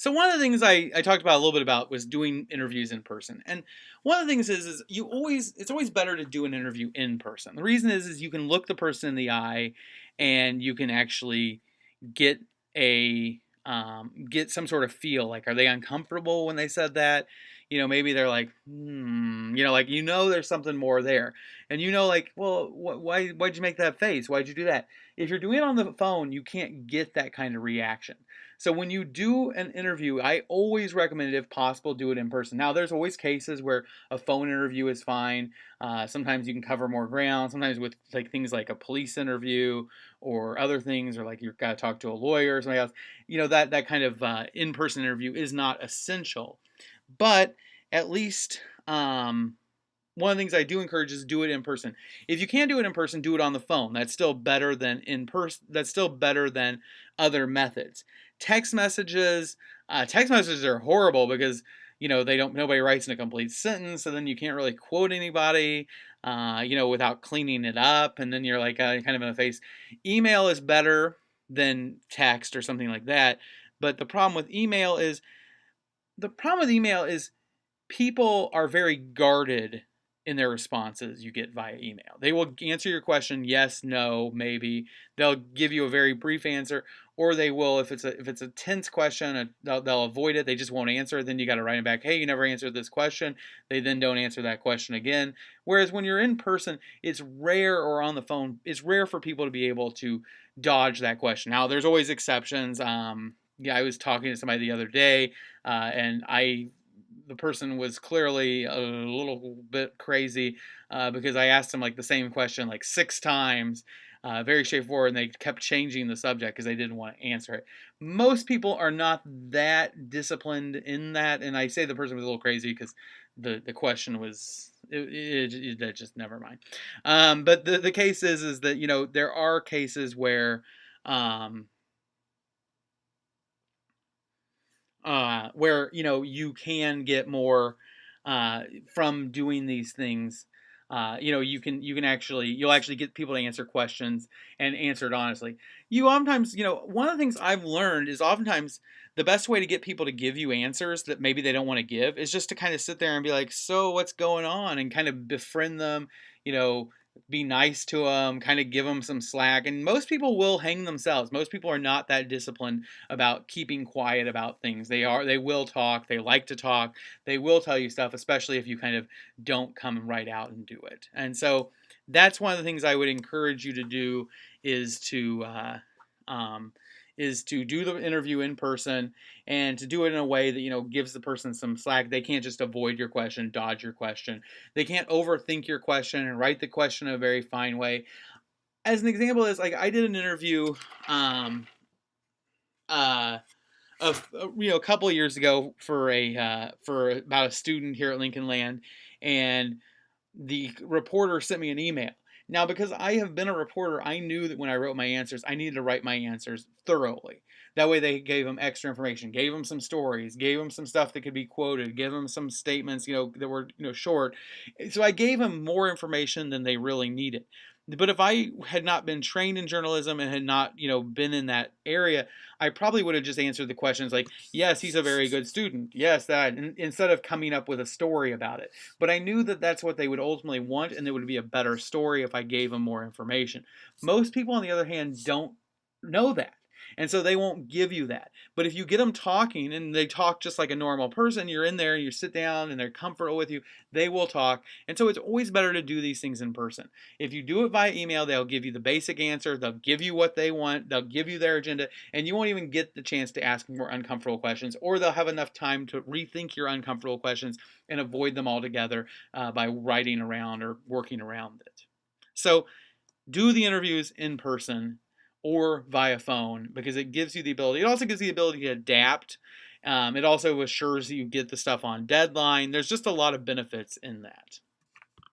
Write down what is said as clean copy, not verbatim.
So one of the things I talked about a little bit about was doing interviews in person. And one of the things is it's always better to do an interview in person. The reason is you can look the person in the eye and you can actually get get some sort of feel, like, are they uncomfortable when they said that? Maybe they're like, like, there's something more there. And like, well, why'd you make that face? Why'd you do that? If you're doing it on the phone, you can't get that kind of reaction. So when you do an interview, I always recommend, if possible, do it in person. Now, there's always cases where a phone interview is fine. Sometimes you can cover more ground. Sometimes with like things like a police interview or other things, or like you've got to talk to a lawyer or something else, that kind of in-person interview is not essential. But at least one of the things I do encourage is do it in person. If you can't do it in person, do it on the phone. That's still better than in person. That's still better than other methods. Text messages are horrible because nobody writes in a complete sentence, so then you can't really quote anybody, without cleaning it up, and then you're like kind of in the face. Email is better than text or something like that, but the problem with email is people are very guarded in their responses you get via email. They will answer your question yes, no, maybe. They'll give you a very brief answer, or they will, if it's a tense question, they'll avoid it. They just won't answer it. Then you got to write it back. Hey, you never answered this question. They then don't answer that question again. Whereas when you're in person, it's rare, or on the phone, it's rare for people to be able to dodge that question. Now, there's always exceptions. Yeah, I was talking to somebody the other day, and the person was clearly a little bit crazy, because I asked them like the same question like 6 times, very straightforward, and they kept changing the subject because they didn't want to answer it. Most people are not that disciplined in that, and I say the person was a little crazy because the question was that just never mind. But the case is that there are cases where you can get more from doing these things. You'll actually get people to answer questions and answer it honestly. You oftentimes, one of the things I've learned is oftentimes the best way to get people to give you answers that maybe they don't want to give is just to kind of sit there and be like, so what's going on, and kind of befriend them, you know, be nice to them, kind of give them some slack. And most people will hang themselves. Most people are not that disciplined about keeping quiet about things. They will talk. They like to talk. They will tell you stuff, especially if you kind of don't come right out and do it. And so that's one of the things I would encourage you to do, is to um, do the interview in person, and to do it in a way that gives the person some slack. They can't just avoid your question, dodge your question. They can't overthink your question and write the question in a very fine way. As an example is, like, I did an interview uh, a couple of years ago for about a student here at Lincoln Land, and the reporter sent me an email. Now, because I have been a reporter, I knew that when I wrote my answers, I needed to write my answers thoroughly. That way they gave them extra information, gave them some stories, gave them some stuff that could be quoted, gave them some statements, that were, short. So I gave them more information than they really needed. But if I had not been trained in journalism and had not, been in that area, I probably would have just answered the questions like, yes, he's a very good student. Yes, that, instead of coming up with a story about it. But I knew that that's what they would ultimately want, and it would be a better story if I gave them more information. Most people, on the other hand, don't know that. And so they won't give you that. But if you get them talking, and they talk just like a normal person, you're in there, you sit down, and they're comfortable with you, they will talk. And so it's always better to do these things in person. If you do it via email, they'll give you the basic answer, they'll give you what they want, they'll give you their agenda, and you won't even get the chance to ask more uncomfortable questions, or they'll have enough time to rethink your uncomfortable questions and avoid them altogether by writing around or working around it. So do the interviews in person or via phone, because it gives you the ability. It also gives you the ability to adapt. It also assures you get the stuff on deadline. There's just a lot of benefits in that.